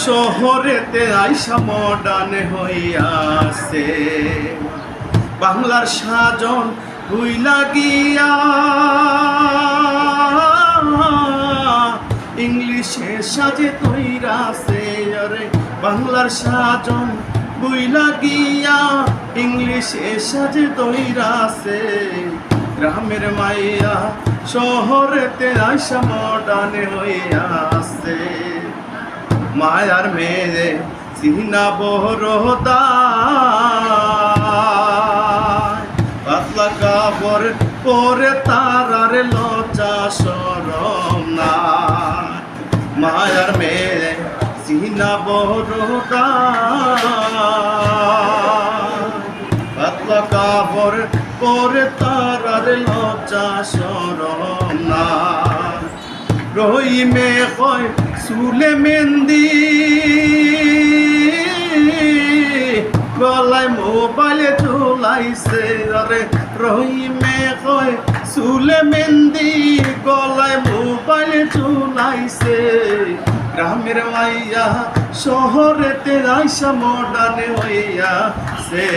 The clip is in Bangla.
শহরেতে আইসা মডার্ন হইয়াছে, বাংলার সাজন ভুইলা গিয়া ইংলিশে সাজে তৈরাছে। আরে বাংলার সাজন ভুইলা গিয়া ইংলিশে সাজে তৈরাছে। গ্রামের মাইয়া শহরেতে আইসা মডার্ন হইয়াছে, মায়ার মেয়ে চিনা বহরদা পাতলা কাপড় পরে তারার লজ্জা শরম না। মায়ার মেয়ে চিনা বহরদা পাতলা কাপড় পরে তারার লজ্জা শরম না। রহিমে কয় চুলে মেহেন্দি, গলায় মোবাইলে ঝুলাইছে। আরে রহিমে কয় চুলে মেহেন্দি, গলায় মোবাইলে ঝুলাইছে। গ্রামের মাইয়া শহরেতে আইসা মডার্ন হইয়াছে।